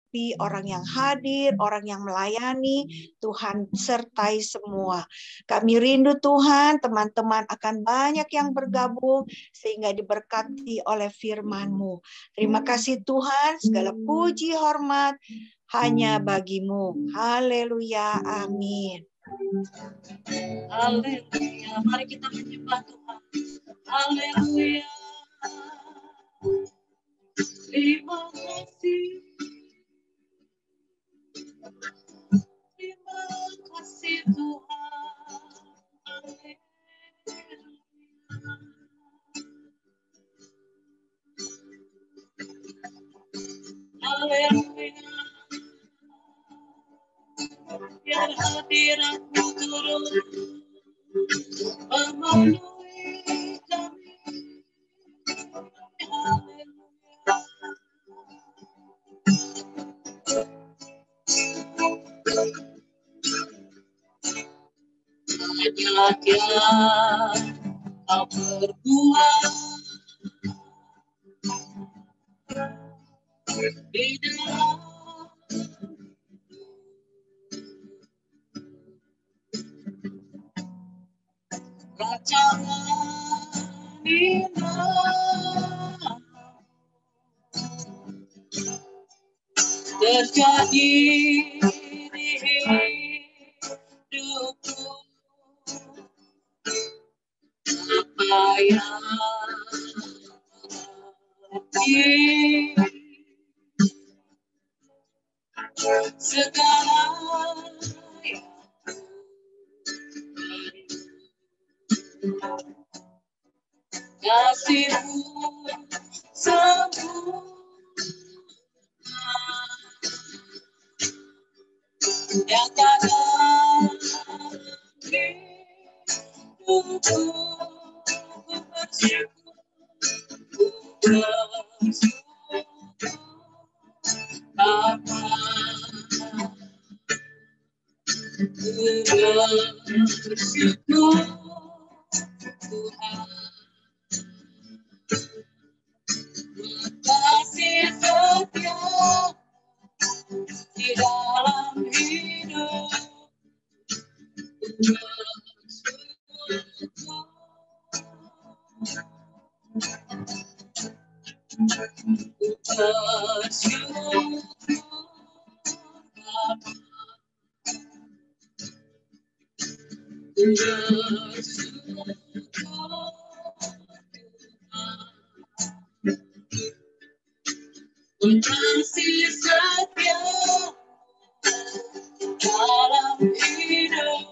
api, orang yang hadir, orang yang melayani. Tuhan sertai semua. Kami rindu Tuhan, teman-teman akan banyak yang bergabung sehingga diberkati oleh firman-Mu. Terima kasih Tuhan, segala puji hormat hanya bagi-Mu. Haleluya, amin. Haleluya, mari kita menyembah Tuhan. Haleluya. Terima kasih. Terima kasih Tuhan. Haleluya. Biar hadirat-Mu turun memenuhi kami. Hanya Dia Kau berbuat di dalam rancangan indah terjadi di hidupku. Apa yang segala kasih-Mu sempurna nyatakan hidupku. Ku bersyukur, Bapa. Ku bersyukur Tuhan, kasih setia di dalam hidup. Kasih setia dalam hidup.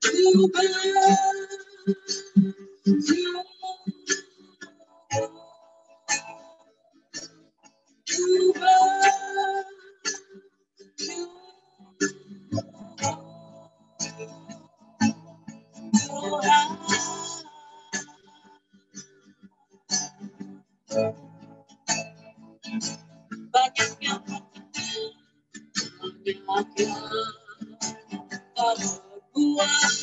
Ku banyak yang berbuat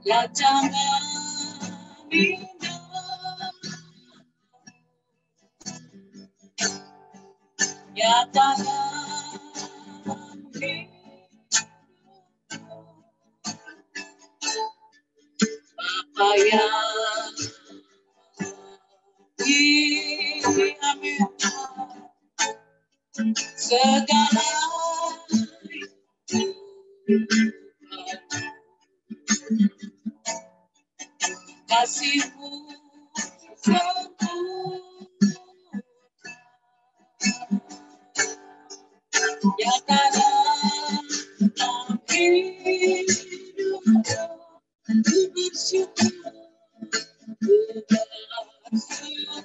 rancangan indah nyatakan apa yang diaminkan segala kasih-Mu sempurna nyatakan dalam hidupku. Ku bersyukur, ku bersyukur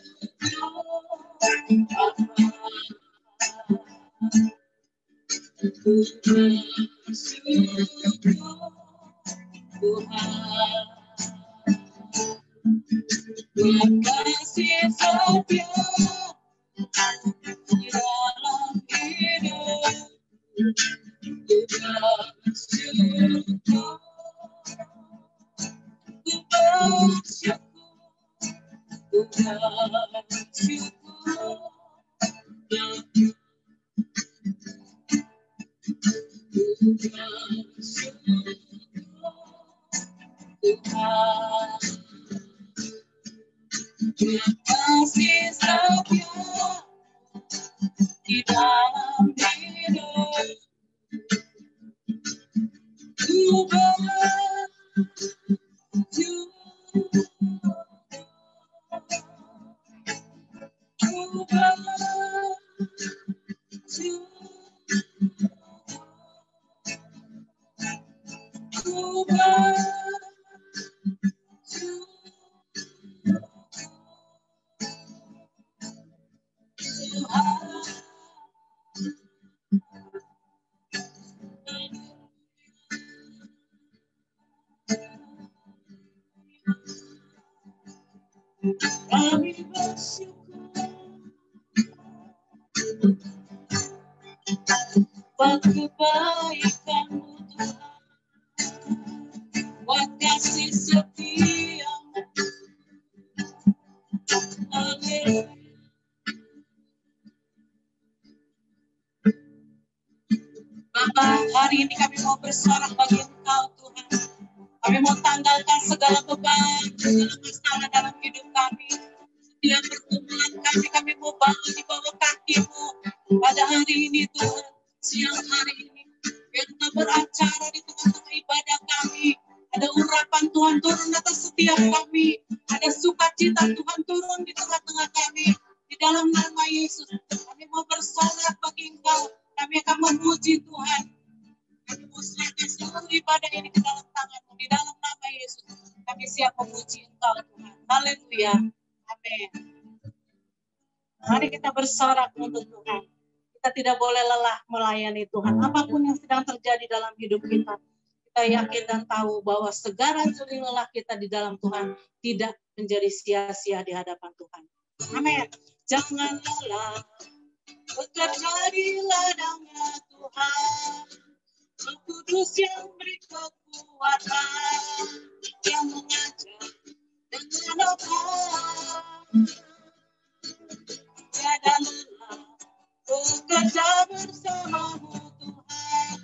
ku bersyukur Tuhan, kasih setia di dalam hidup. Kasih setia di dalam hidup ku kami bersyukur buat kebaikan-Mu Tuhan, buat kasih setia-Mu. Haleluya. Bapa, hari ini kami mau bersorak bagi Engkau Tuhan. Kami mau tanggalkan segala beban, segala masalah dalam hidup kami. Setiap pertemuan kami mau bangun di bawah kaki-Mu. Pada hari ini Tuhan, siang hari ini, biar Engkau beracara di tengah-tengah ibadah kami. Ada urapan Tuhan turun atas setiap kami. Ada sukacita Tuhan turun di tengah-tengah kami. Di dalam nama Yesus, kami mau bersorak bagi Engkau. Kami akan memuji Tuhan. Kami mau serahkan seluruh ibadah ini ke dalam tangan-Mu. Di dalam nama Yesus, kami siap memuji Engkau Tuhan. Haleluya. Amin. Mari kita bersorak untuk Tuhan. Kita tidak boleh lelah melayani Tuhan. Apapun yang sedang terjadi dalam hidup kita, kita yakin dan tahu bahwa segala jerih lelah kita di dalam Tuhan tidak menjadi sia-sia di hadapan Tuhan. Amin. Jangan lelah, bekerja di ladangnya Tuhan. Roh Kudus yang beri kekuatan, yang mengajar dan menopang. Tiada lelah, bekerja bersama-Mu Tuhan,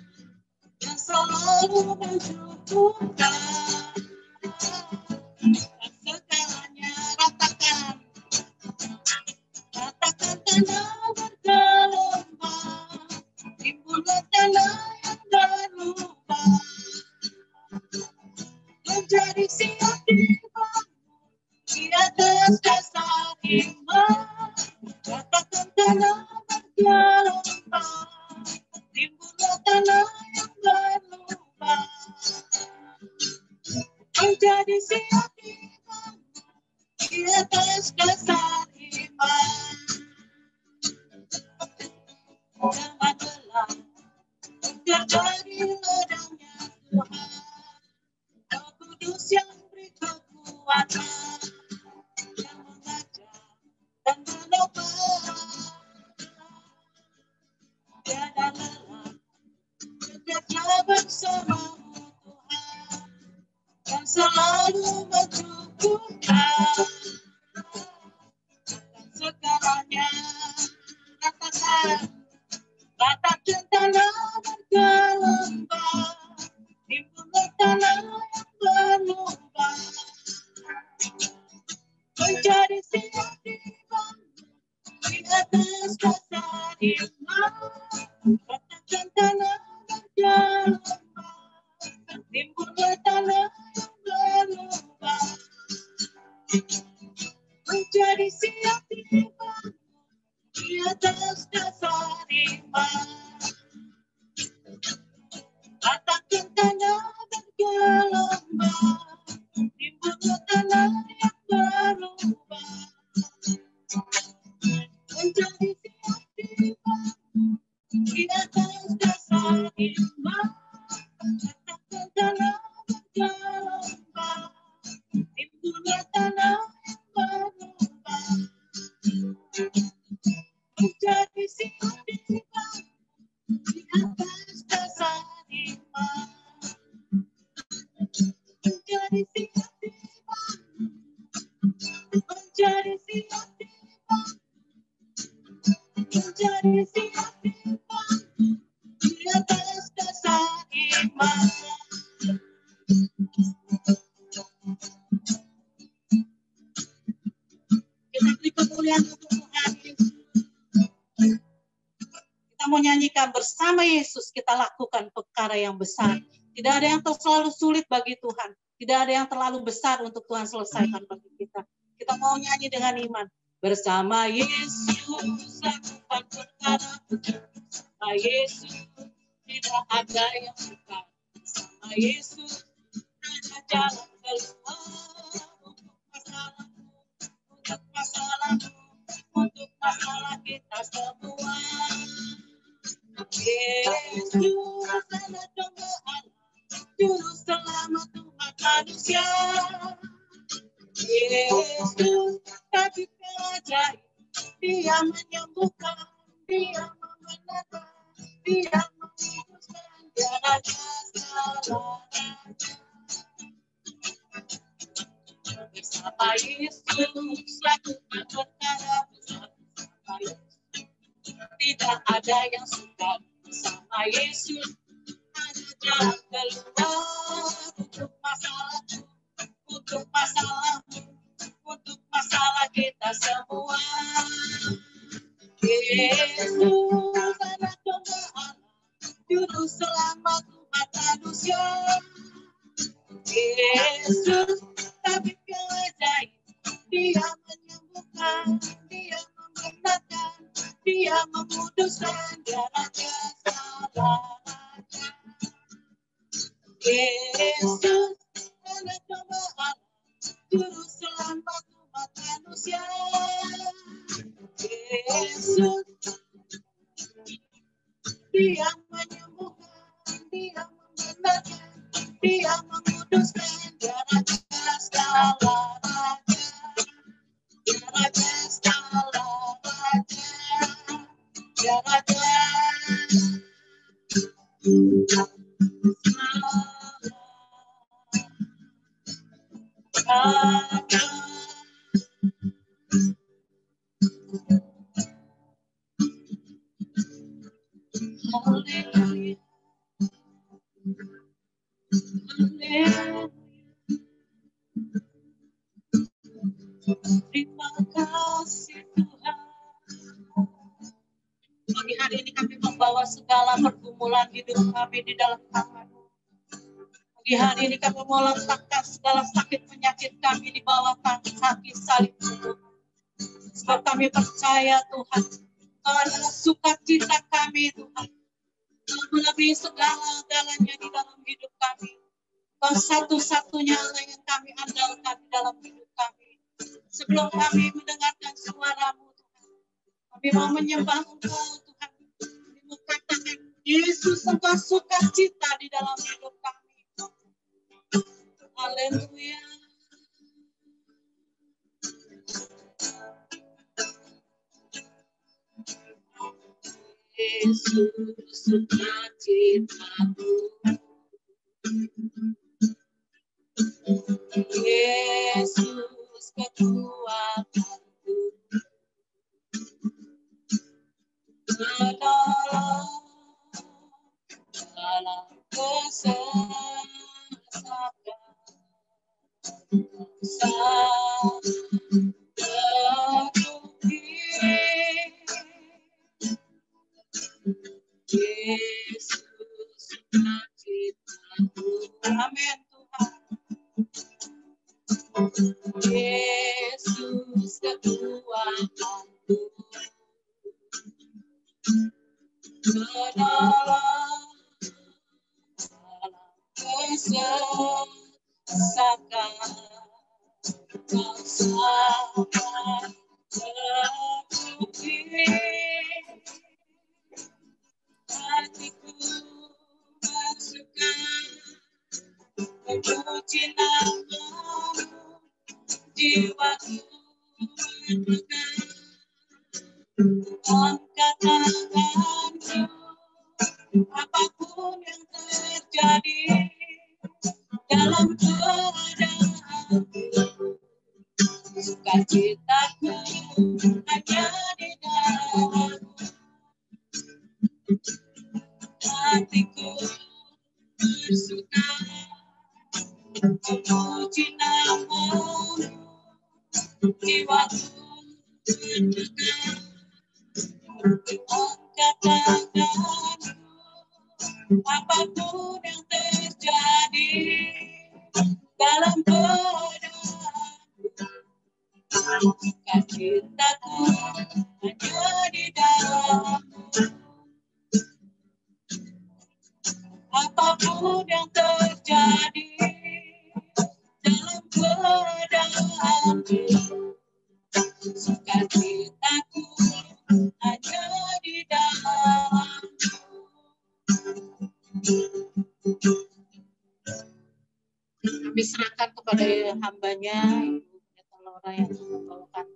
yang selalu mencukupkan. Dan segalanya ratakan tanah bergelombang, timbullah tanah yang berlubang, menjadi siap dibangun di atas dasar iman. Ratakan tanah bergelombang, timbullah tanah yang berlubang, menjadi siap dibangun di atas dasar iman. Jangan lelah, bekerja di ladangnya Tuhan. Roh Kudus yang beri kekuatan, yang mengajar dan menopang. Tiada lelah, bekerja bersama-Mu Tuhan, yang selalu mencukupkan. Dan segalanya ratakan tanah bergelombang, timbullah tanah yang berlubang, menjadi siap dibangun di atas dasar iman. Ratakan tanah bergelombang, timbullah tanah yang berlubang, menjadi siap dibangun di atas dasar iman. Ratakan tanah bergelombang, timbullah tanah yang berubah, menjadi siap dibangun di atas dasar iman. Ratakan tanah bergelombang, timbullah tanah yang berubah, menjadi siap dibangun di atas dasar atas dasar iman. Kita beri kemuliaan untuk Tuhan Yesus. Kita mau nyanyikan bersama Yesus, kita lakukan perkara yang besar. Tidak ada yang terlalu sulit bagi Tuhan. Tidak ada yang terlalu besar untuk Tuhan selesaikan bagi kita. Kita mau nyanyi dengan iman. Bersama Yesus lakukan perkara besar. Bersama Yesus tidak ada yang sukar. Bersama Yesus ada jalan keluar untuk masalahmu, untuk masalahmu, untuk masalah kita semua. Yesus adalah domba Allah, juru selamat umat manusia. Yesus tabib ajaib, Dia menyembuhkan, Dia membenarkan, Dia menguduskan, Dia raja segala raja. Bersama Yesus lakukan perkara besar. Bersama Yesus tidak ada yang sukar. Bersama Yesus ada jalan keluar untuk masalahmu, untuk masalahmu, untuk masalah kita semua. Yesus anak domba Allah, juru selamat umat manusia. Yesus tabib yang ajaib, Dia menyembuhkan, Dia membenarkan, Dia memuduskan, Dia raja segala raja. Yesus anak domba Allah, juru selamat umat manusia. Yesus Dia menyembuhkan, Dia membenarkan, Dia menguduskan, Dia raja segala raja, Dia raja segala raja, Dia raja raja. Haleluya, haleluya. Terima kasih Tuhan. Pagi hari ini kami membawa segala pergumulan hidup kami di dalam tangan-Mu. Pagi hari ini kami mau letakkan segala sakit penyakit kami di bawah kaki salib Tuhan. Sebab kami percaya Tuhan, Kau adalah sukacita kami Tuhan. Kau melebihi segala-galanya di dalam hidup kami. Kau satu-satunya Allah yang kami andalkan di dalam hidup kami. Sebelum kami mendengarkan suara-Mu Tuhan, kami mau menyembah Engkau Tuhan. Kami mau katakan, Yesus Engkau sukacita di dalam hidup kami. Haleluya. Yesus sukacitaku, Yesus kekuatanku, menolong dalam kesesakan. Yesus sukacitaku, amin Tuhan. Yesus kekuatanku, menolong dalam kesesakan. Kau sangat terbukti, hatiku bersuka memuji nama-Mu, jiwaku berpegang, angkat tanganku, apapun yang terjadi dalam keadaanku. Sukacitaku hanya di dalam-Mu, hanya hatiku bersuka memuji nama-Mu, jiwaku berdebar angkat tanganku, apapun yang terjadi dalam keadaanku, cintaku hanya di dalam-Mu. Apapun yang terjadi dalam keadaanku, sukacitaku hanya di dalam-Mu. Kami serahkan kepada hamba-Nya, Ibu Pendeta Laura, yang membawakan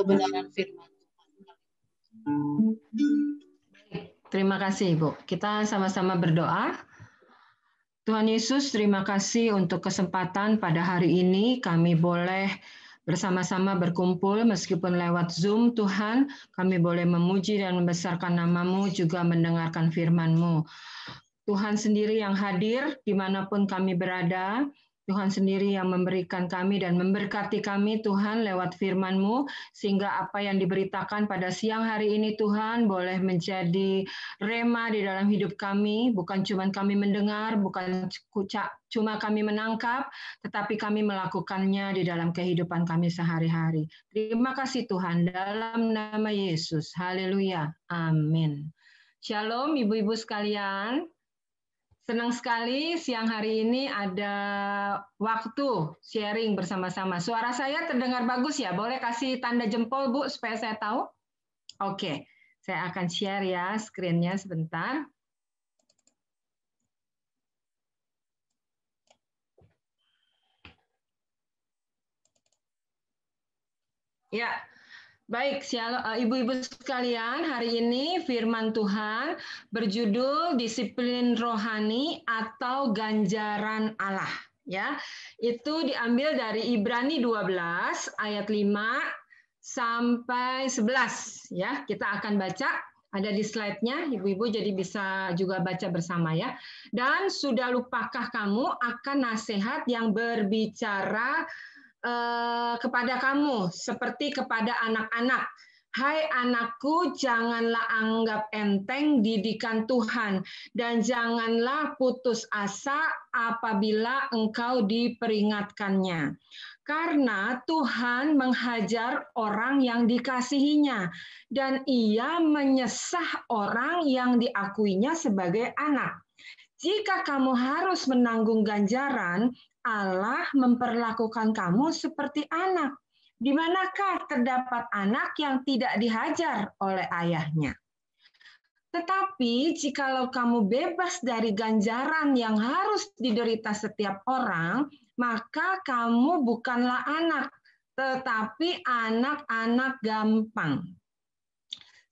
kebenaran firman Tuhan. Terima kasih, Ibu. Kita sama-sama berdoa. Tuhan Yesus, terima kasih untuk kesempatan pada hari ini kami boleh bersama-sama berkumpul meskipun lewat Zoom. Tuhan, kami boleh memuji dan membesarkan nama-Mu, juga mendengarkan firman-Mu. Tuhan sendiri yang hadir dimanapun kami berada. Tuhan sendiri yang memberikan kami dan memberkati kami, Tuhan, lewat firman-Mu, sehingga apa yang diberitakan pada siang hari ini, Tuhan, boleh menjadi rema di dalam hidup kami. Bukan cuma kami mendengar, bukan cuma kami menangkap, tetapi kami melakukannya di dalam kehidupan kami sehari-hari. Terima kasih Tuhan, dalam nama Yesus. Haleluya. Amin. Shalom, ibu-ibu sekalian. Senang sekali siang hari ini ada waktu sharing bersama-sama. Suara saya terdengar bagus ya? Boleh kasih tanda jempol, Bu, supaya saya tahu? Oke, saya akan share ya screen-nya sebentar. Ya, baik, ibu-ibu sekalian, hari ini firman Tuhan berjudul disiplin rohani atau ganjaran Allah. Ya, itu diambil dari Ibrani 12 ayat 5 sampai 11. Ya, kita akan baca. Ada di slide-nya, ibu-ibu jadi bisa juga baca bersama ya. Dan sudah lupakah kamu akan nasihat yang berbicara kepada kamu seperti kepada anak-anak. Hai anakku, janganlah anggap enteng didikan Tuhan dan janganlah putus asa apabila engkau diperingatkannya. Karena Tuhan menghajar orang yang dikasihinya dan ia menyesah orang yang diakuinya sebagai anak. Jika kamu harus menanggung ganjaran, Allah memperlakukan kamu seperti anak. Di manakah terdapat anak yang tidak dihajar oleh ayahnya? Tetapi jikalau kamu bebas dari ganjaran yang harus diderita setiap orang, maka kamu bukanlah anak, tetapi anak-anak gampang.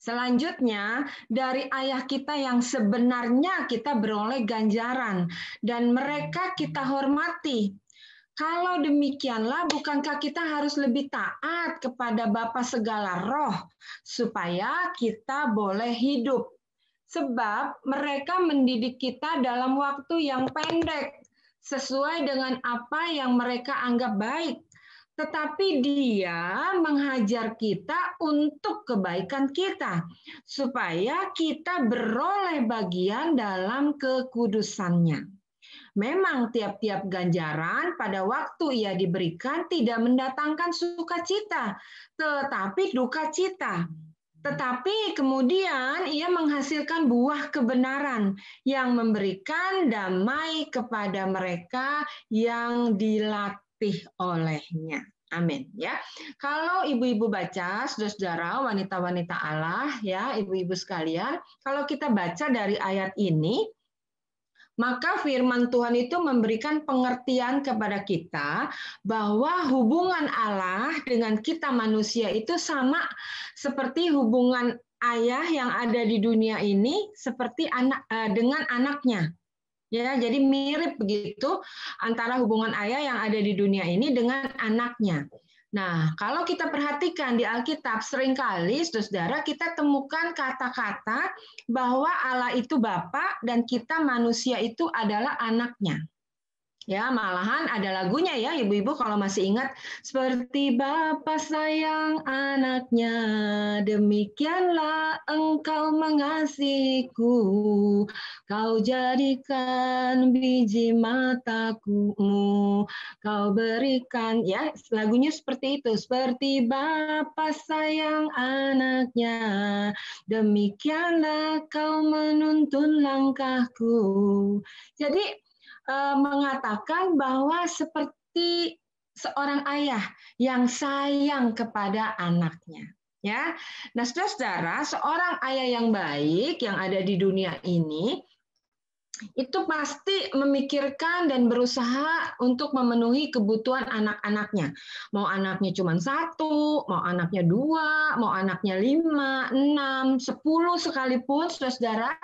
Selanjutnya, dari ayah kita yang sebenarnya kita beroleh ganjaran, dan mereka kita hormati. Kalau demikianlah, bukankah kita harus lebih taat kepada Bapa segala roh, supaya kita boleh hidup? Sebab mereka mendidik kita dalam waktu yang pendek, sesuai dengan apa yang mereka anggap baik. Tetapi Dia menghajar kita untuk kebaikan kita, supaya kita beroleh bagian dalam kekudusannya. Memang tiap-tiap ganjaran pada waktu ia diberikan tidak mendatangkan sukacita, tetapi duka cita. Tetapi kemudian ia menghasilkan buah kebenaran yang memberikan damai kepada mereka yang dilatih olehnya. Amin ya. Kalau ibu-ibu baca, saudara-saudara, wanita-wanita Allah ya, ibu-ibu sekalian, kalau kita baca dari ayat ini, maka firman Tuhan itu memberikan pengertian kepada kita bahwa hubungan Allah dengan kita manusia itu sama seperti hubungan ayah yang ada di dunia ini seperti anak dengan anaknya. Ya, jadi mirip begitu antara hubungan ayah yang ada di dunia ini dengan anaknya. Nah, kalau kita perhatikan di Alkitab, seringkali, saudara, kita temukan kata-kata bahwa Allah itu Bapa dan kita manusia itu adalah anaknya. Ya, malahan ada lagunya ya, ibu-ibu kalau masih ingat, seperti Bapa sayang anaknya, demikianlah engkau mengasihiku, kau jadikan biji mataku, kau berikan, ya lagunya seperti itu, seperti Bapa sayang anaknya, demikianlah kau menuntun langkahku. Jadi mengatakan bahwa seperti seorang ayah yang sayang kepada anaknya. Ya, nah saudara, seorang ayah yang baik yang ada di dunia ini itu pasti memikirkan dan berusaha untuk memenuhi kebutuhan anak-anaknya. Mau anaknya cuma 1, mau anaknya 2, mau anaknya 5, 6, 10 sekalipun, saudara.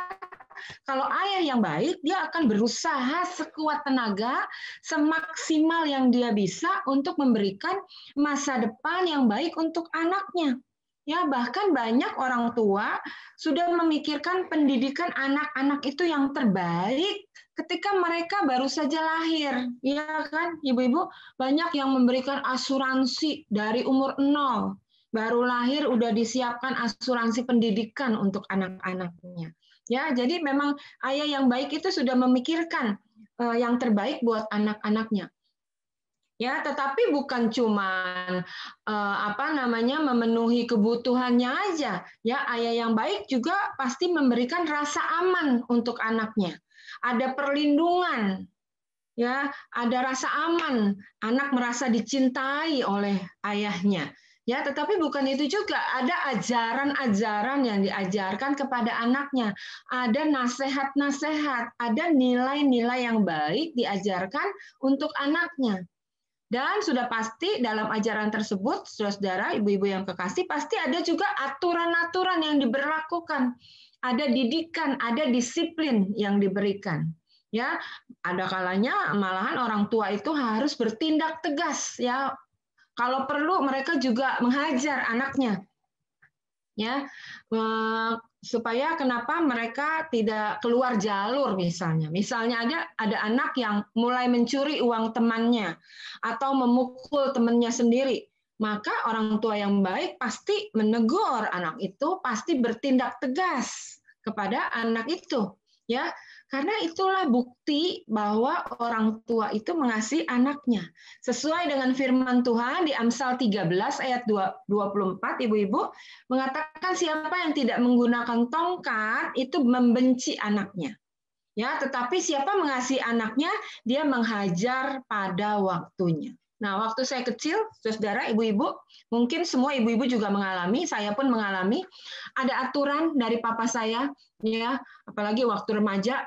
Kalau ayah yang baik, dia akan berusaha sekuat tenaga, semaksimal yang dia bisa untuk memberikan masa depan yang baik untuk anaknya. Ya, bahkan banyak orang tua sudah memikirkan pendidikan anak-anak itu yang terbaik ketika mereka baru saja lahir. Ya kan, ibu-ibu, banyak yang memberikan asuransi dari umur 0. Baru lahir udah disiapkan asuransi pendidikan untuk anak-anaknya. Ya, jadi memang ayah yang baik itu sudah memikirkan yang terbaik buat anak-anaknya. Ya, tetapi bukan cuma memenuhi kebutuhannya aja. Ya, ayah yang baik juga pasti memberikan rasa aman untuk anaknya. Ada perlindungan. Ya, ada rasa aman. Anak merasa dicintai oleh ayahnya. Ya, tetapi bukan itu juga. Ada ajaran-ajaran yang diajarkan kepada anaknya. Ada nasihat-nasihat, ada nilai-nilai yang baik diajarkan untuk anaknya. Dan sudah pasti dalam ajaran tersebut, saudara, ibu-ibu yang kekasih, pasti ada juga aturan-aturan yang diberlakukan. Ada didikan, ada disiplin yang diberikan. Ya, ada kalanya malahan orang tua itu harus bertindak tegas, ya. Kalau perlu mereka juga menghajar anaknya, ya, supaya kenapa mereka tidak keluar jalur misalnya. Misalnya ada anak yang mulai mencuri uang temannya atau memukul temannya sendiri, maka orang tua yang baik pasti menegur anak itu, pasti bertindak tegas kepada anak itu, ya. Karena itulah bukti bahwa orang tua itu mengasihi anaknya. Sesuai dengan firman Tuhan di Amsal 13 ayat 24, ibu-ibu, mengatakan siapa yang tidak menggunakan tongkat itu membenci anaknya. Ya, tetapi siapa mengasihi anaknya, dia menghajar pada waktunya. Nah, waktu saya kecil, saudara, ibu-ibu, mungkin semua ibu-ibu juga mengalami, saya pun mengalami, ada aturan dari papa saya, ya, apalagi waktu remaja,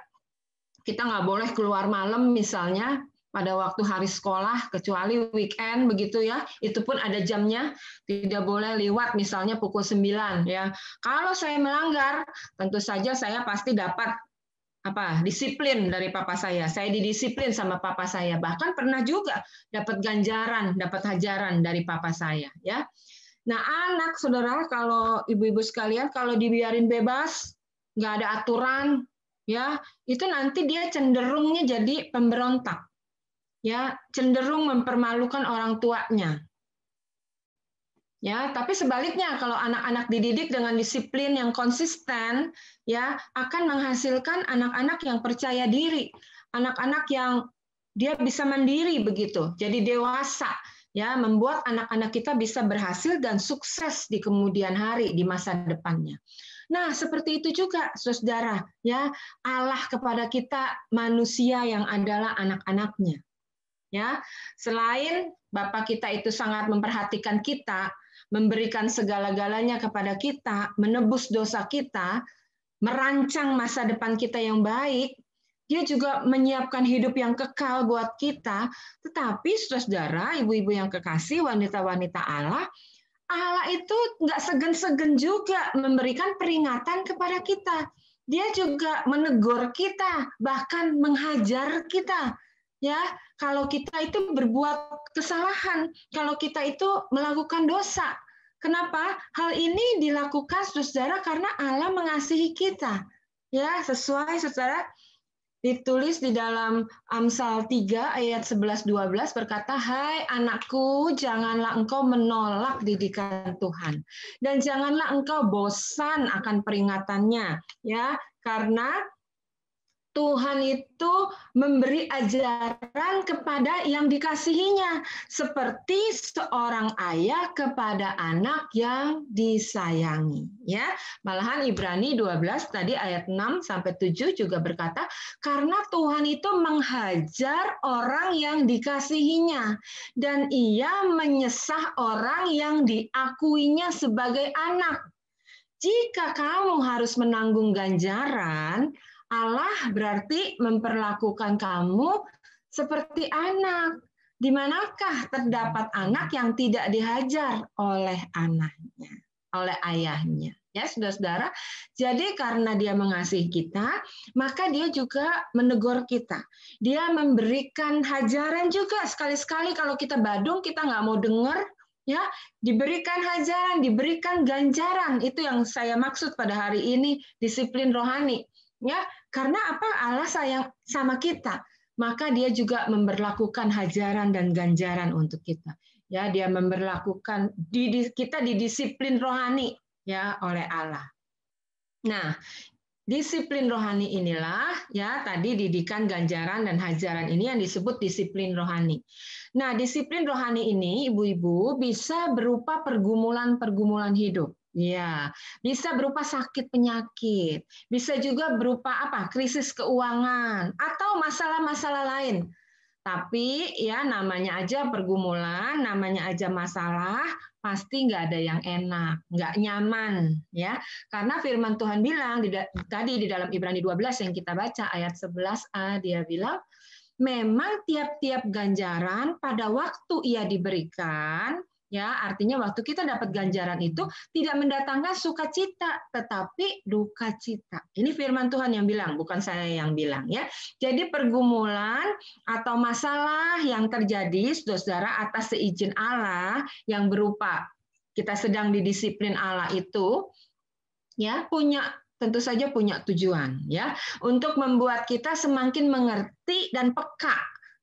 kita nggak boleh keluar malam misalnya pada waktu hari sekolah, kecuali weekend begitu ya, itu pun ada jamnya, tidak boleh lewat misalnya pukul 9 ya. Kalau saya melanggar, tentu saja saya pasti dapat disiplin dari papa saya. Saya didisiplin sama papa saya. Bahkan pernah juga dapat ganjaran, dapat hajaran dari papa saya ya. Nah, anak saudara, kalau ibu-ibu sekalian, kalau dibiarin bebas, nggak ada aturan, ya, itu nanti dia cenderungnya jadi pemberontak. Ya, cenderung mempermalukan orang tuanya. Ya, tapi sebaliknya kalau anak-anak dididik dengan disiplin yang konsisten, ya, akan menghasilkan anak-anak yang percaya diri, anak-anak yang dia bisa mandiri begitu, jadi dewasa, ya, membuat anak-anak kita bisa berhasil dan sukses di kemudian hari, di masa depannya. Nah, seperti itu juga, saudara, ya, Allah kepada kita manusia yang adalah anak-anaknya. Ya, selain Bapa kita itu sangat memperhatikan kita, memberikan segala-galanya kepada kita, menebus dosa kita, merancang masa depan kita yang baik, dia juga menyiapkan hidup yang kekal buat kita. Tetapi, saudara, ibu-ibu yang kekasih, wanita-wanita Allah, Allah itu nggak segan-segan juga memberikan peringatan kepada kita. Dia juga menegur kita, bahkan menghajar kita. Ya, kalau kita itu berbuat kesalahan, kalau kita itu melakukan dosa. Kenapa? Hal ini dilakukan saudara karena Allah mengasihi kita. Ya, sesuai saudara ditulis di dalam Amsal 3 ayat 11-12 berkata, "Hai anakku, janganlah engkau menolak didikan Tuhan dan janganlah engkau bosan akan peringatannya." Ya, karena Tuhan itu memberi ajaran kepada yang dikasihinya, seperti seorang ayah kepada anak yang disayangi. Ya, malahan Ibrani 12 tadi ayat 6 sampai 7 juga berkata, karena Tuhan itu menghajar orang yang dikasihinya dan ia menyesah orang yang diakuinya sebagai anak. Jika kamu harus menanggung ganjaran, Allah berarti memperlakukan kamu seperti anak. Di manakah terdapat anak yang tidak dihajar oleh anaknya, oleh ayahnya? Ya, saudara-saudara. Jadi karena dia mengasihi kita, maka dia juga menegur kita. Dia memberikan hajaran juga. Sekali-sekali kalau kita badung, kita nggak mau dengar, ya, diberikan hajaran, diberikan ganjaran. Itu yang saya maksud pada hari ini, disiplin rohani. Ya, karena apa? Allah sayang sama kita, maka dia juga memberlakukan hajaran dan ganjaran untuk kita. Ya, dia memberlakukan kita didisiplin rohani ya oleh Allah. Nah, disiplin rohani inilah ya tadi didikan ganjaran dan hajaran ini yang disebut disiplin rohani. Nah, disiplin rohani ini ibu-ibu bisa berupa pergumulan-pergumulan hidup. Ya, bisa berupa sakit penyakit, bisa juga berupa apa? Krisis keuangan atau masalah-masalah lain. Tapi ya namanya aja pergumulan, namanya aja masalah, pasti nggak ada yang enak, nggak nyaman, ya. Karena firman Tuhan bilang tadi di dalam Ibrani 12 yang kita baca ayat 11a, dia bilang, memang tiap-tiap ganjaran pada waktu ia diberikan, ya artinya waktu kita dapat ganjaran itu tidak mendatangkan sukacita, tetapi duka cita. Ini firman Tuhan yang bilang, bukan saya yang bilang, ya. Jadi pergumulan atau masalah yang terjadi, saudara, atas seizin Allah yang berupa kita sedang didisiplin Allah itu, ya tentu saja punya tujuan, ya, untuk membuat kita semakin mengerti dan peka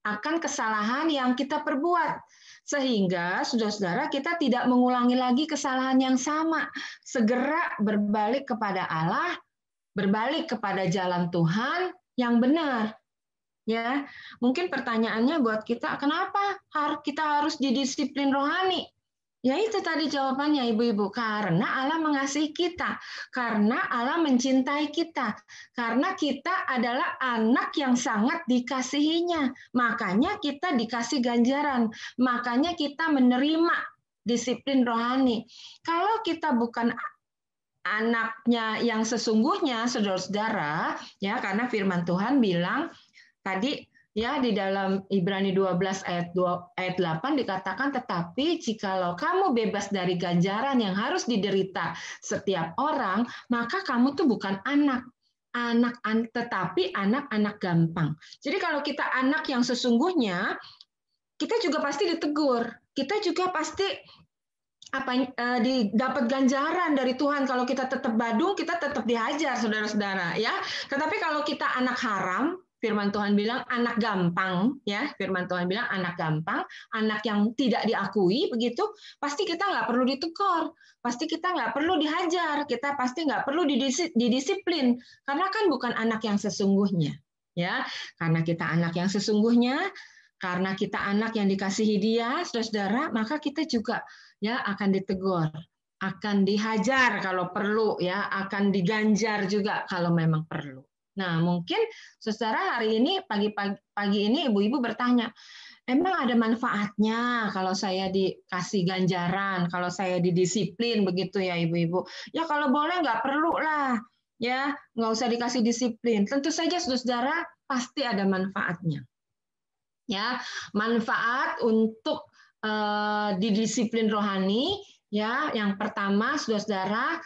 akan kesalahan yang kita perbuat. Sehingga, saudara-saudara, kita tidak mengulangi lagi kesalahan yang sama. Segera berbalik kepada Allah, berbalik kepada jalan Tuhan yang benar. Ya, mungkin pertanyaannya buat kita, kenapa kita harus didisiplin rohani? Ya itu tadi jawabannya ibu-ibu, karena Allah mengasihi kita, karena Allah mencintai kita, karena kita adalah anak yang sangat dikasihinya, makanya kita dikasih ganjaran, makanya kita menerima disiplin rohani. Kalau kita bukan anaknya yang sesungguhnya, saudara-saudara, ya karena firman Tuhan bilang tadi, ya di dalam Ibrani 12 ayat 8 dikatakan, tetapi jikalau kamu bebas dari ganjaran yang harus diderita setiap orang, maka kamu tuh bukan anak tetapi anak-anak gampang. Jadi kalau kita anak yang sesungguhnya, kita juga pasti ditegur, kita juga pasti dapat ganjaran dari Tuhan. Kalau kita tetap badung, kita tetap dihajar, saudara-saudara, ya. Tetapi kalau kita anak haram, firman Tuhan bilang anak gampang, ya. Firman Tuhan bilang anak gampang, anak yang tidak diakui, begitu. Pasti kita nggak perlu ditegur, pasti kita nggak perlu dihajar, kita pasti nggak perlu didisiplin, karena kan bukan anak yang sesungguhnya, ya. Karena kita anak yang sesungguhnya, karena kita anak yang dikasihi Dia, saudara-saudara, maka kita juga ya akan ditegur, akan dihajar kalau perlu, ya, akan diganjar juga kalau memang perlu. Nah, mungkin saudara hari ini pagi ini ibu-ibu bertanya, emang ada manfaatnya kalau saya dikasih ganjaran, kalau saya didisiplin begitu ya ibu-ibu? Ya kalau boleh nggak perlu lah, ya nggak usah dikasih disiplin. Tentu saja saudara pasti ada manfaatnya. Ya, manfaat untuk didisiplin rohani, ya, yang pertama saudara-saudara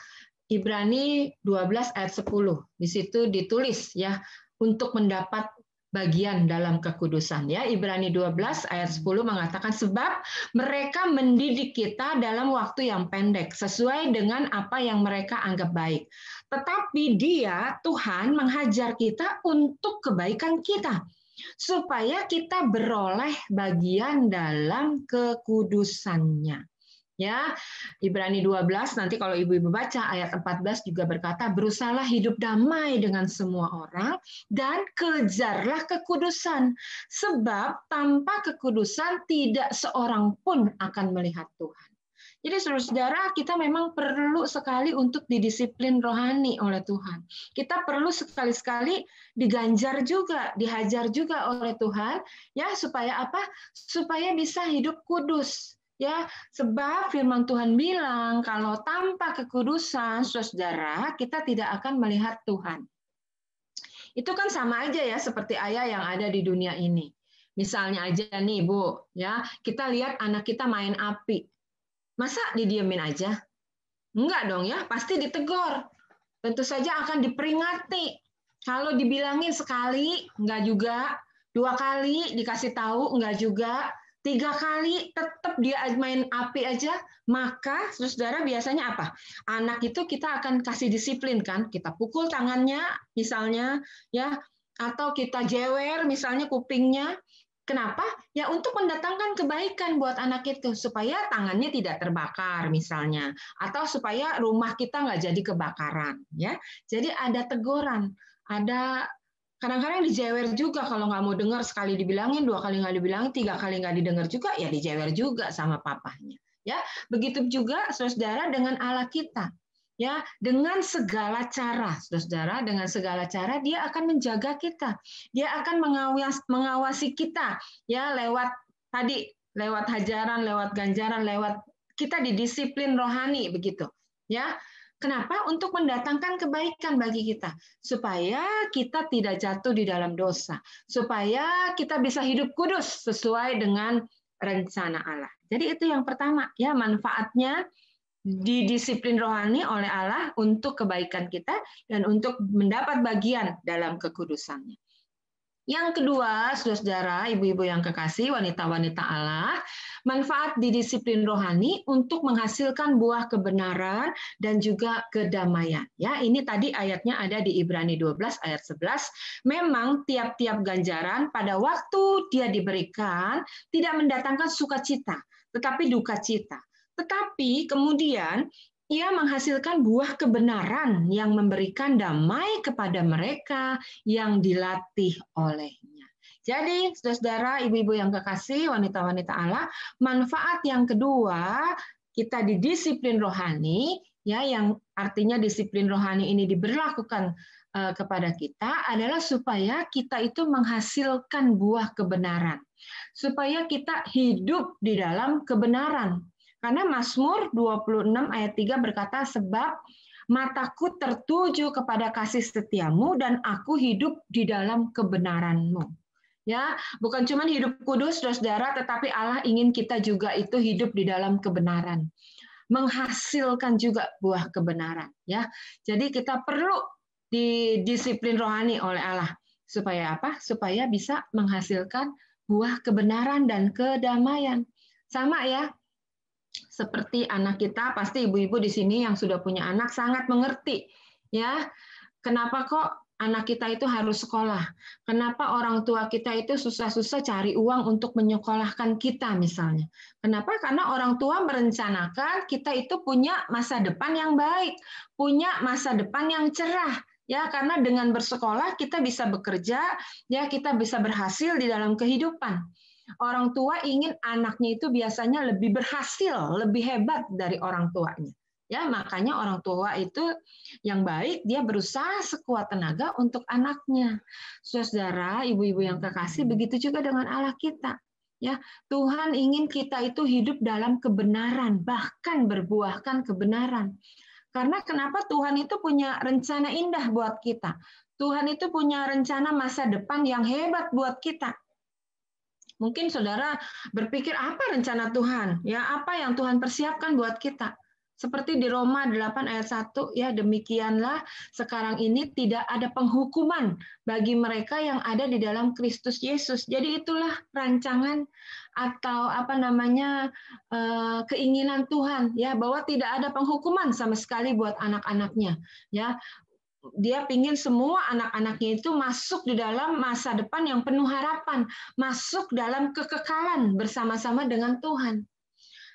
Ibrani 12 ayat 10. Di situ ditulis ya, untuk mendapat bagian dalam kekudusan. Ya, Ibrani 12 ayat 10 mengatakan, sebab mereka mendidik kita dalam waktu yang pendek, sesuai dengan apa yang mereka anggap baik. Tetapi Dia, Tuhan, menghajar kita untuk kebaikan kita, supaya kita beroleh bagian dalam kekudusannya. Ya, Ibrani 12 nanti kalau ibu-ibu baca ayat 14 juga berkata, berusahalah hidup damai dengan semua orang dan kejarlah kekudusan, sebab tanpa kekudusan tidak seorang pun akan melihat Tuhan. Jadi saudara-saudara, kita memang perlu sekali untuk didisiplin rohani oleh Tuhan. Kita perlu sekali-sekali diganjar juga, dihajar juga oleh Tuhan, ya, supaya apa? Supaya bisa hidup kudus. Ya, sebab firman Tuhan bilang kalau tanpa kekudusan, saudara, kita tidak akan melihat Tuhan. Itu kan sama aja ya seperti ayah yang ada di dunia ini. Misalnya aja nih, Bu, ya, kita lihat anak kita main api. Masa didiemin aja? Enggak dong ya, pasti ditegur. Tentu saja akan diperingati. Kalau dibilangin sekali, enggak juga. 2 kali dikasih tahu, enggak juga. 3 kali tetap dia main api aja, maka saudara biasanya apa? Anak itu kita akan kasih disiplin kan, kita pukul tangannya misalnya, ya, atau kita jewer misalnya kupingnya. Kenapa? Ya untuk mendatangkan kebaikan buat anak itu, supaya tangannya tidak terbakar misalnya, atau supaya rumah kita nggak jadi kebakaran, ya. Jadi ada teguran, ada kadang-kadang dijewer juga kalau nggak mau dengar, sekali dibilangin, 2 kali nggak dibilangin, 3 kali nggak didengar juga, ya dijewer juga sama papahnya. Ya, begitu juga saudara dengan Allah kita. Ya, dengan segala cara, saudara, dengan segala cara Dia akan menjaga kita. Dia akan mengawasi kita, ya, lewat hajaran, lewat ganjaran, lewat kita didisiplin rohani begitu. Ya. Kenapa? Untuk mendatangkan kebaikan bagi kita, supaya kita tidak jatuh di dalam dosa, supaya kita bisa hidup kudus sesuai dengan rencana Allah. Jadi itu yang pertama, ya, manfaatnya didisiplin rohani oleh Allah untuk kebaikan kita dan untuk mendapat bagian dalam kekudusannya. Yang kedua, saudara, ibu-ibu yang kekasih, wanita-wanita Allah, manfaat didisiplin rohani untuk menghasilkan buah kebenaran dan juga kedamaian. Ya, ini tadi ayatnya ada di Ibrani 12 ayat 11. Memang tiap-tiap ganjaran pada waktu dia diberikan tidak mendatangkan sukacita, tetapi duka cita. Tetapi kemudian ia menghasilkan buah kebenaran yang memberikan damai kepada mereka yang dilatih olehnya. Jadi, saudara, ibu-ibu yang kekasih, wanita-wanita Allah, manfaat yang kedua, kita didisiplin rohani, ya, yang artinya disiplin rohani ini diberlakukan kepada kita adalah supaya kita itu menghasilkan buah kebenaran, supaya kita hidup di dalam kebenaran. Karena Mazmur 26 ayat 3 berkata, sebab mataku tertuju kepada kasih setiamu dan aku hidup di dalam kebenaranmu. Ya, bukan cuma hidup kudus, saudara, tetapi Allah ingin kita juga itu hidup di dalam kebenaran. Menghasilkan juga buah kebenaran. Ya, jadi kita perlu didisiplin rohani oleh Allah. Supaya apa? Supaya bisa menghasilkan buah kebenaran dan kedamaian. Sama ya, seperti anak kita, pasti ibu-ibu di sini yang sudah punya anak sangat mengerti, ya. Kenapa kok anak kita itu harus sekolah? Kenapa orang tua kita itu susah-susah cari uang untuk menyekolahkan kita misalnya? Kenapa? Karena orang tua merencanakan kita itu punya masa depan yang baik, punya masa depan yang cerah. Ya, karena dengan bersekolah kita bisa bekerja, ya, kita bisa berhasil di dalam kehidupan. Orang tua ingin anaknya itu biasanya lebih berhasil, lebih hebat dari orang tuanya. Ya, makanya orang tua itu yang baik, dia berusaha sekuat tenaga untuk anaknya. Saudara, ibu-ibu yang kekasih, begitu juga dengan Allah kita. Ya, Tuhan ingin kita itu hidup dalam kebenaran, bahkan berbuahkan kebenaran. Karena kenapa? Tuhan itu punya rencana indah buat kita. Tuhan itu punya rencana masa depan yang hebat buat kita. Mungkin saudara berpikir, apa rencana Tuhan? Ya, apa yang Tuhan persiapkan buat kita? Seperti di Roma 8 ayat 1, ya, demikianlah sekarang ini tidak ada penghukuman bagi mereka yang ada di dalam Kristus Yesus. Jadi itulah rancangan atau keinginan Tuhan, ya, bahwa tidak ada penghukuman sama sekali buat anak-anaknya, ya. Dia ingin semua anak-anaknya itu masuk di dalam masa depan yang penuh harapan, masuk dalam kekekalan bersama-sama dengan Tuhan.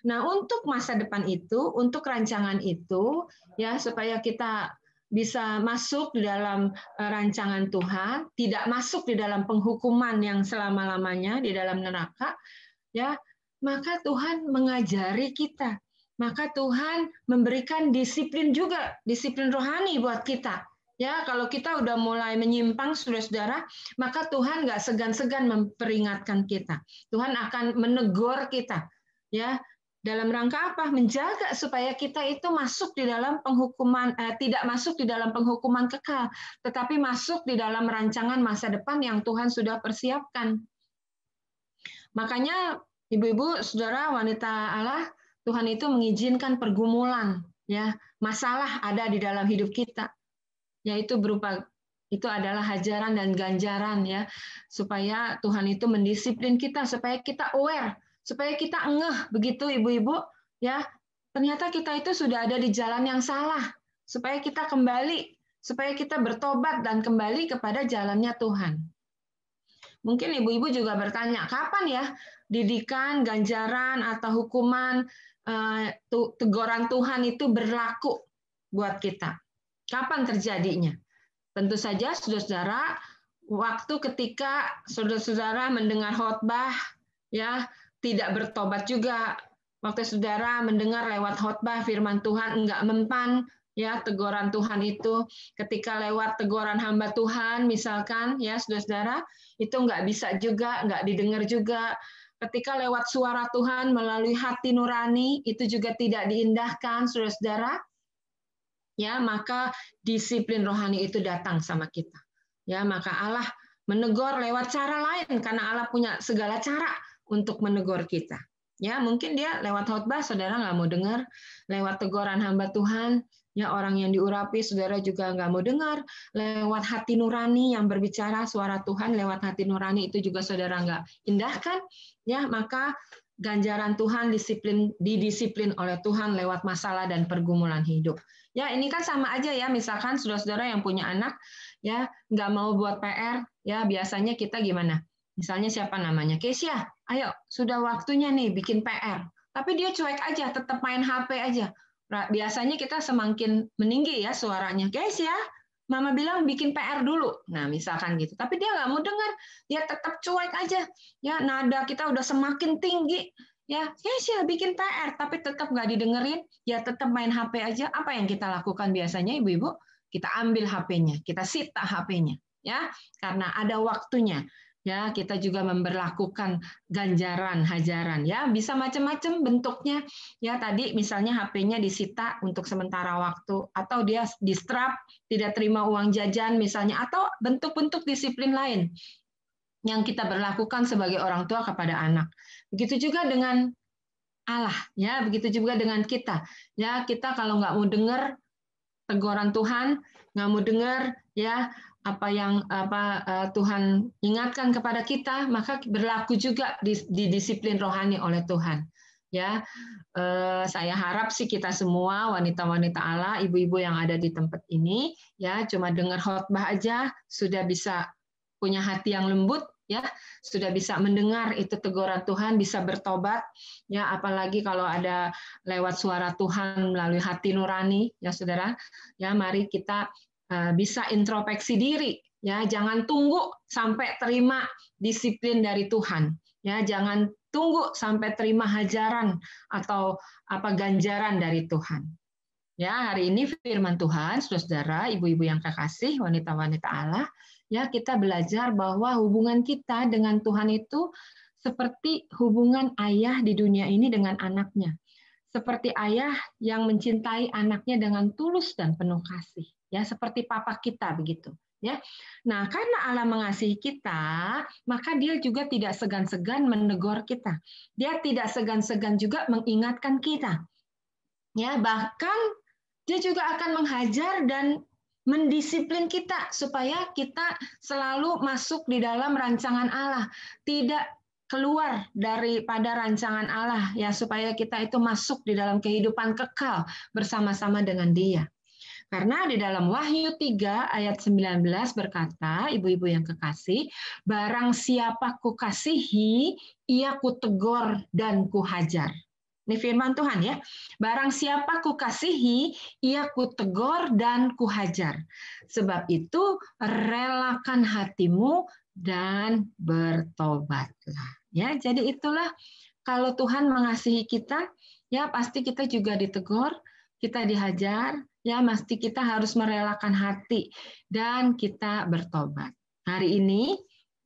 Nah, untuk masa depan itu, untuk rancangan itu, ya, supaya kita bisa masuk di dalam rancangan Tuhan, tidak masuk di dalam penghukuman yang selama-lamanya di dalam neraka, ya, maka Tuhan mengajari kita. Maka Tuhan memberikan disiplin juga, disiplin rohani buat kita. Ya, kalau kita udah mulai menyimpang, saudara-saudara, maka Tuhan nggak segan-segan memperingatkan kita. Tuhan akan menegur kita, ya. Dalam rangka apa? Menjaga supaya kita itu masuk di dalam penghukuman, tidak masuk di dalam penghukuman kekal, tetapi masuk di dalam rancangan masa depan yang Tuhan sudah persiapkan. Makanya ibu-ibu, saudara, wanita Allah, Tuhan itu mengizinkan pergumulan, ya, masalah ada di dalam hidup kita, yaitu berupa itu adalah hajaran dan ganjaran, ya, supaya Tuhan itu mendisiplin kita, supaya kita aware, supaya kita ngeh, begitu ibu-ibu, ya, ternyata kita itu sudah ada di jalan yang salah, supaya kita kembali, supaya kita bertobat dan kembali kepada jalannya Tuhan. Mungkin ibu-ibu juga bertanya, kapan ya didikan, ganjaran, atau hukuman, teguran Tuhan itu berlaku buat kita? Kapan terjadinya? Tentu saja, saudara-saudara, waktu ketika saudara-saudara mendengar khotbah, ya, tidak bertobat juga. Waktu saudara mendengar lewat khotbah firman Tuhan enggak mempan, ya, teguran Tuhan itu. Ketika lewat teguran hamba Tuhan, misalkan, ya, saudara-saudara, itu enggak bisa juga, enggak didengar juga. Ketika lewat suara Tuhan melalui hati nurani, itu juga tidak diindahkan, saudara-saudara. Ya, maka disiplin rohani itu datang sama kita. Ya, maka Allah menegur lewat cara lain karena Allah punya segala cara untuk menegur kita. Ya, mungkin dia lewat khotbah saudara nggak mau dengar, lewat teguran hamba Tuhan, ya, orang yang diurapi saudara juga nggak mau dengar, lewat hati nurani yang berbicara suara Tuhan lewat hati nurani itu juga saudara nggak indahkan, ya, maka ganjaran Tuhan didisiplin oleh Tuhan lewat masalah dan pergumulan hidup. Ya, ini kan sama aja, ya, misalkan saudara-saudara yang punya anak, ya, nggak mau buat PR, ya, biasanya kita gimana? Misalnya siapa namanya? Kesia, ayo, sudah waktunya nih bikin PR. Tapi dia cuek aja, tetap main HP aja. Biasanya kita semakin meninggi, ya, suaranya. Kesia, Mama bilang bikin PR dulu. Nah, misalkan gitu. Tapi dia nggak mau dengar. Dia tetap cuek aja. Ya, nada kita udah semakin tinggi. Ya, Kesia bikin PR, tapi tetap nggak didengerin. Ya, tetap main HP aja. Apa yang kita lakukan biasanya, ibu-ibu? Kita ambil HP-nya, kita sita HP-nya. Ya, karena ada waktunya. Ya, kita juga memberlakukan ganjaran, hajaran, ya, bisa macam-macam bentuknya. Ya, tadi misalnya HP-nya disita untuk sementara waktu, atau dia distrap, tidak terima uang jajan misalnya, atau bentuk-bentuk disiplin lain yang kita berlakukan sebagai orang tua kepada anak. Begitu juga dengan Allah, ya, begitu juga dengan kita. Ya, kita kalau nggak mau dengar teguran Tuhan, nggak mau dengar, ya, apa yang Tuhan ingatkan kepada kita, maka berlaku juga di disiplin rohani oleh Tuhan. Ya, saya harap sih kita semua wanita-wanita Allah, ibu-ibu yang ada di tempat ini, ya, cuma dengar khotbah aja sudah bisa punya hati yang lembut, ya, sudah bisa mendengar itu teguran Tuhan, bisa bertobat, ya, apalagi kalau ada lewat suara Tuhan melalui hati nurani, ya, saudara, ya, mari kita bisa introspeksi diri, ya, jangan tunggu sampai terima disiplin dari Tuhan, ya, jangan tunggu sampai terima hajaran atau ganjaran dari Tuhan. Ya, hari ini firman Tuhan, saudara, ibu-ibu yang kekasih, wanita-wanita Allah, ya, kita belajar bahwa hubungan kita dengan Tuhan itu seperti hubungan ayah di dunia ini dengan anaknya. Seperti ayah yang mencintai anaknya dengan tulus dan penuh kasih. Ya, seperti papa kita begitu, ya. Nah, karena Allah mengasihi kita, maka Dia juga tidak segan-segan menegur kita. Dia tidak segan-segan juga mengingatkan kita. Ya, bahkan dia juga akan menghajar dan mendisiplin kita supaya kita selalu masuk di dalam rancangan Allah, tidak keluar daripada rancangan Allah, ya, supaya kita itu masuk di dalam kehidupan kekal bersama-sama dengan Dia. Karena di dalam Wahyu 3 ayat 19 berkata, ibu-ibu yang kekasih, barang siapa kukasihi, ia kutegur dan kuhajar. Ini firman Tuhan ya. Barang siapa kukasihi, ia kutegur dan kuhajar. Sebab itu relakan hatimu dan bertobatlah. Ya, jadi itulah kalau Tuhan mengasihi kita, ya pasti kita juga ditegur, kita dihajar, ya mesti kita harus merelakan hati dan kita bertobat. Hari ini,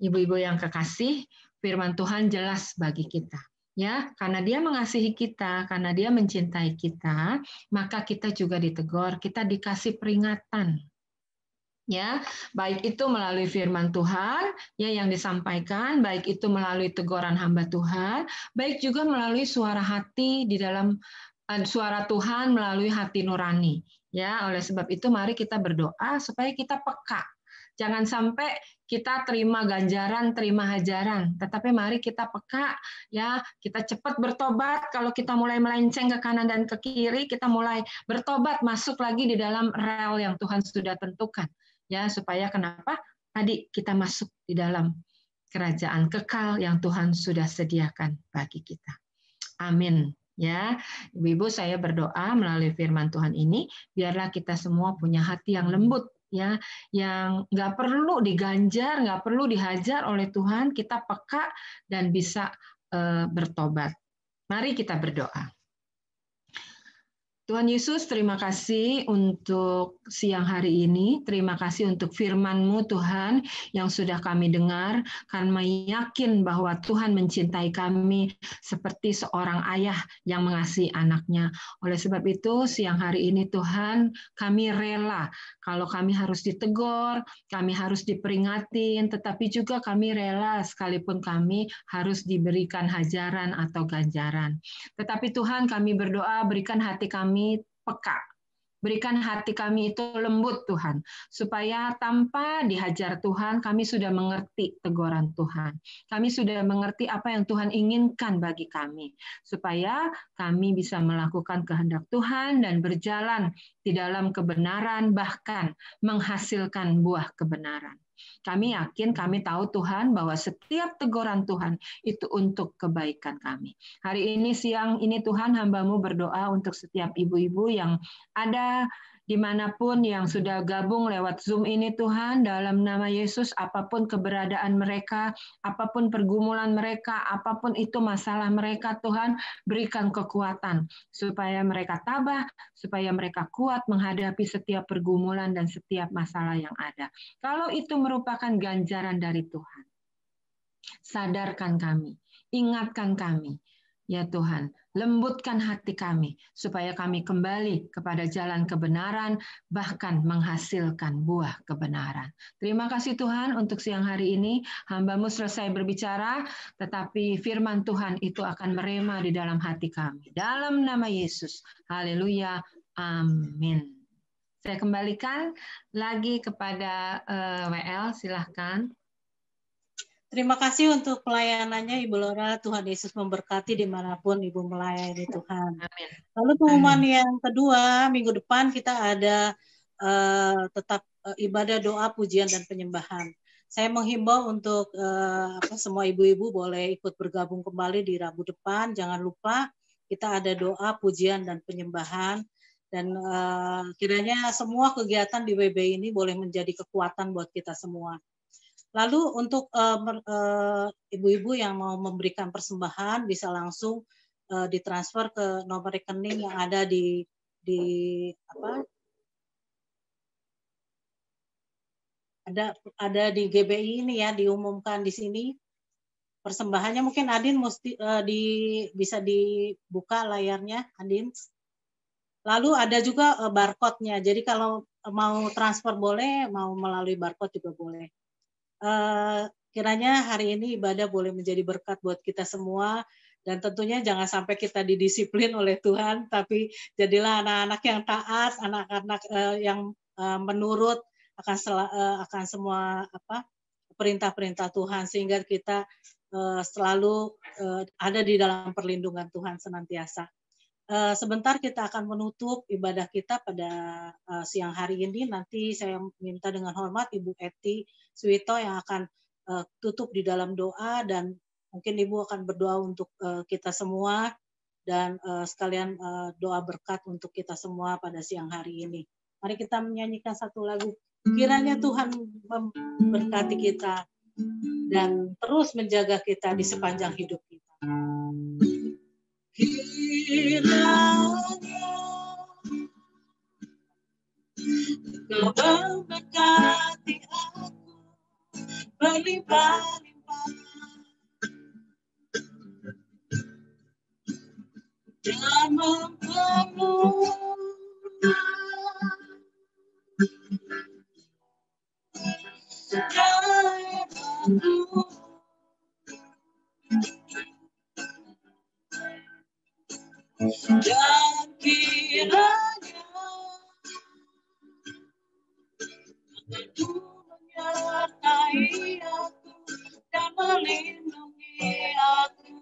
ibu-ibu yang kekasih, firman Tuhan jelas bagi kita. Ya, karena Dia mengasihi kita, karena Dia mencintai kita, maka kita juga ditegur, kita dikasih peringatan. Ya, baik itu melalui firman Tuhan ya yang disampaikan, baik itu melalui teguran hamba Tuhan, baik juga melalui suara hati di dalam suara Tuhan melalui hati nurani. Ya, oleh sebab itu mari kita berdoa supaya kita peka. Jangan sampai kita terima ganjaran, terima hajaran, tetapi mari kita peka, ya, kita cepat bertobat. Kalau kita mulai melenceng ke kanan dan ke kiri, kita mulai bertobat, masuk lagi di dalam rel yang Tuhan sudah tentukan, ya, supaya kenapa? Tadi kita masuk di dalam kerajaan kekal yang Tuhan sudah sediakan bagi kita. Amin. Ya, ibu-ibu, saya berdoa melalui firman Tuhan ini, biarlah kita semua punya hati yang lembut, ya, yang nggak perlu diganjar, nggak perlu dihajar oleh Tuhan, kita peka dan bisa bertobat. Mari kita berdoa. Tuhan Yesus, terima kasih untuk siang hari ini. Terima kasih untuk firman-Mu, Tuhan, yang sudah kami dengar. Kami yakin bahwa Tuhan mencintai kami seperti seorang ayah yang mengasihi anaknya. Oleh sebab itu, siang hari ini, Tuhan, kami rela. Kalau kami harus ditegur, kami harus diperingatin, tetapi juga kami rela sekalipun kami harus diberikan hajaran atau ganjaran. Tetapi Tuhan, kami berdoa, berikan hati kami peka. Berikan hati kami itu lembut, Tuhan. Supaya tanpa dihajar Tuhan, kami sudah mengerti teguran Tuhan. Kami sudah mengerti apa yang Tuhan inginkan bagi kami. Supaya kami bisa melakukan kehendak Tuhan dan berjalan di dalam kebenaran, bahkan menghasilkan buah kebenaran. Kami yakin, kami tahu Tuhan bahwa setiap teguran Tuhan itu untuk kebaikan kami. Hari ini, siang ini Tuhan, hamba-Mu berdoa untuk setiap ibu-ibu yang ada dimanapun yang sudah gabung lewat Zoom ini, Tuhan, dalam nama Yesus, apapun keberadaan mereka, apapun pergumulan mereka, apapun itu masalah mereka, Tuhan, berikan kekuatan supaya mereka tabah, supaya mereka kuat menghadapi setiap pergumulan dan setiap masalah yang ada. Kalau itu merupakan ganjaran dari Tuhan, sadarkan kami, ingatkan kami, ya Tuhan, lembutkan hati kami, supaya kami kembali kepada jalan kebenaran, bahkan menghasilkan buah kebenaran. Terima kasih Tuhan untuk siang hari ini, hamba-Mu selesai berbicara, tetapi firman Tuhan itu akan merema di dalam hati kami. Dalam nama Yesus, haleluya, amin. Saya kembalikan lagi kepada WL, silahkan. Terima kasih untuk pelayanannya Ibu Laura. Tuhan Yesus memberkati dimanapun Ibu melayani Tuhan. Amin. Lalu pengumuman yang kedua, minggu depan kita ada tetap ibadah doa, pujian, dan penyembahan. Saya menghimbau untuk semua ibu-ibu boleh ikut bergabung kembali di Rabu depan. Jangan lupa kita ada doa, pujian, dan penyembahan. Dan kiranya semua kegiatan di WB ini boleh menjadi kekuatan buat kita semua. Lalu untuk ibu-ibu yang mau memberikan persembahan bisa langsung ditransfer ke nomor rekening yang ada di ada di GBI ini ya, diumumkan di sini. Persembahannya mungkin Adin mesti bisa dibuka layarnya, Adin. Lalu ada juga barcode-nya. Jadi kalau mau transfer boleh, mau melalui barcode juga boleh. Kiranya hari ini ibadah boleh menjadi berkat buat kita semua Dan tentunya jangan sampai kita didisiplin oleh Tuhan, tapi jadilah anak-anak yang taat, anak-anak yang menurut akan semua perintah-perintah Tuhan, sehingga kita selalu ada di dalam perlindungan Tuhan senantiasa. Sebentar kita akan menutup ibadah kita pada siang hari ini. Nanti saya minta dengan hormat Ibu Eti Suwito yang akan tutup di dalam doa, dan mungkin Ibu akan berdoa untuk kita semua, dan sekalian doa berkat untuk kita semua pada siang hari ini. Mari kita menyanyikan satu lagu. Kiranya Tuhan memberkati kita dan terus menjaga kita di sepanjang hidup kita. Kiranya Kau memberkati aku berlimpah-limpah dan mempenuhi daerahku. Dan kiranya Tuhan menyertai aku dan melindungi aku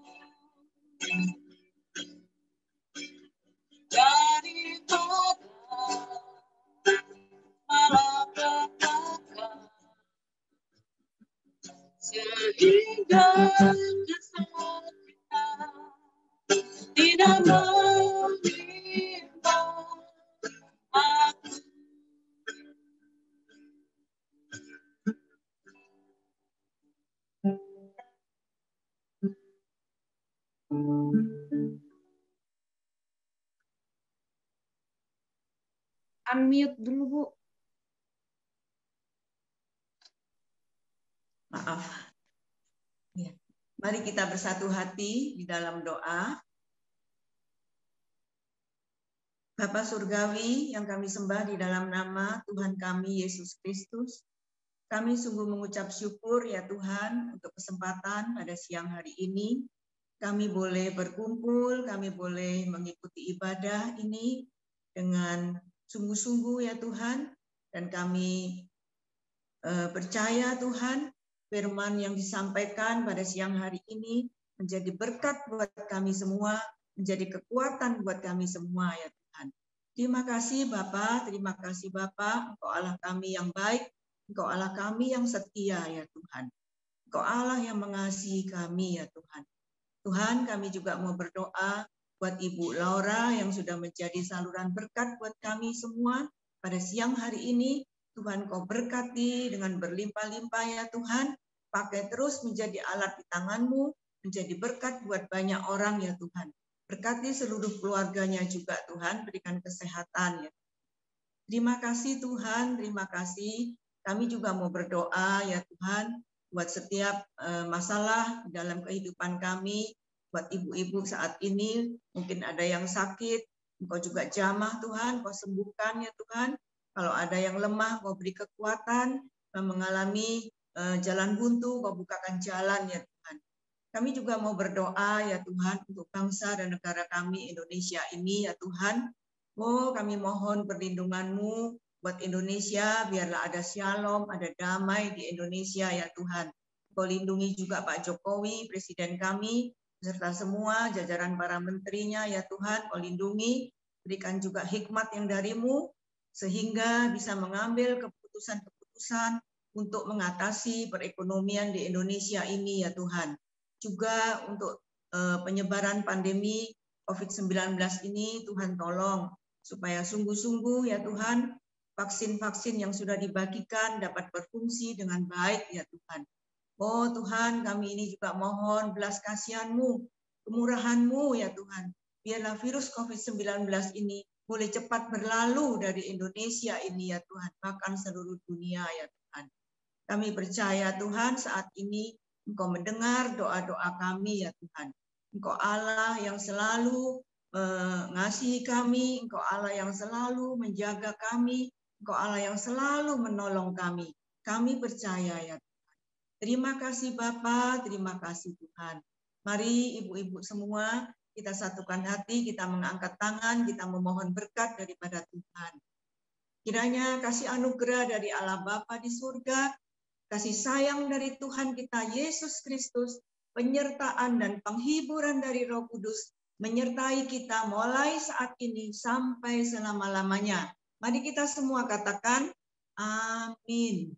daripada malapetaka, sehingga kesakitan tidak menimpa aku. Unmute dulu, Bu. Maaf. Ya. Mari kita bersatu hati di dalam doa. Bapa Surgawi yang kami sembah di dalam nama Tuhan kami Yesus Kristus, kami sungguh mengucap syukur ya Tuhan untuk kesempatan pada siang hari ini. Kami boleh berkumpul, kami boleh mengikuti ibadah ini dengan sungguh-sungguh ya Tuhan. Dan kami percaya Tuhan, firman yang disampaikan pada siang hari ini menjadi berkat buat kami semua, menjadi kekuatan buat kami semua ya Tuhan. Terima kasih Bapa, terima kasih Bapa, Engkau Allah kami yang baik, Engkau Allah kami yang setia ya Tuhan. Engkau Allah yang mengasihi kami ya Tuhan. Tuhan, kami juga mau berdoa buat Ibu Laura yang sudah menjadi saluran berkat buat kami semua pada siang hari ini. Tuhan, Kau berkati dengan berlimpah-limpah ya Tuhan. Pakai terus menjadi alat di tangan-Mu, menjadi berkat buat banyak orang ya Tuhan. Berkati seluruh keluarganya juga Tuhan, berikan kesehatan ya. Terima kasih Tuhan, terima kasih. Kami juga mau berdoa ya Tuhan, buat setiap masalah dalam kehidupan kami, buat ibu-ibu saat ini, mungkin ada yang sakit, Engkau juga jamah Tuhan, Kau sembuhkan ya Tuhan. Kalau ada yang lemah, Kau beri kekuatan, mengalami jalan buntu, Kau bukakan jalan ya Tuhan. Kami juga mau berdoa ya Tuhan untuk bangsa dan negara kami Indonesia ini ya Tuhan. Oh, kami mohon perlindungan-Mu buat Indonesia, biarlah ada shalom, ada damai di Indonesia ya Tuhan. Kau lindungi juga Pak Jokowi, Presiden kami, beserta semua jajaran para menterinya ya Tuhan. Kau lindungi, berikan juga hikmat yang dari-Mu, sehingga bisa mengambil keputusan-keputusan untuk mengatasi perekonomian di Indonesia ini ya Tuhan. Juga untuk penyebaran pandemi COVID-19 ini, Tuhan tolong, supaya sungguh-sungguh ya Tuhan, vaksin-vaksin yang sudah dibagikan dapat berfungsi dengan baik ya Tuhan. Oh Tuhan, kami ini juga mohon belas kasihan-Mu, kemurahan-Mu ya Tuhan. Biarlah virus COVID-19 ini boleh cepat berlalu dari Indonesia ini ya Tuhan, bahkan seluruh dunia ya Tuhan. Kami percaya Tuhan saat ini Engkau mendengar doa-doa kami ya Tuhan. Engkau Allah yang selalu mengasihi kami, Engkau Allah yang selalu menjaga kami, Engkau Allah yang selalu menolong kami. Kami percaya ya Tuhan. Terima kasih Bapa, terima kasih Tuhan. Mari ibu-ibu semua, kita satukan hati, kita mengangkat tangan, kita memohon berkat daripada Tuhan. Kiranya kasih anugerah dari Allah Bapa di surga, kasih sayang dari Tuhan kita Yesus Kristus, penyertaan dan penghiburan dari Roh Kudus, menyertai kita mulai saat ini sampai selama-lamanya. Mari kita semua katakan, amin.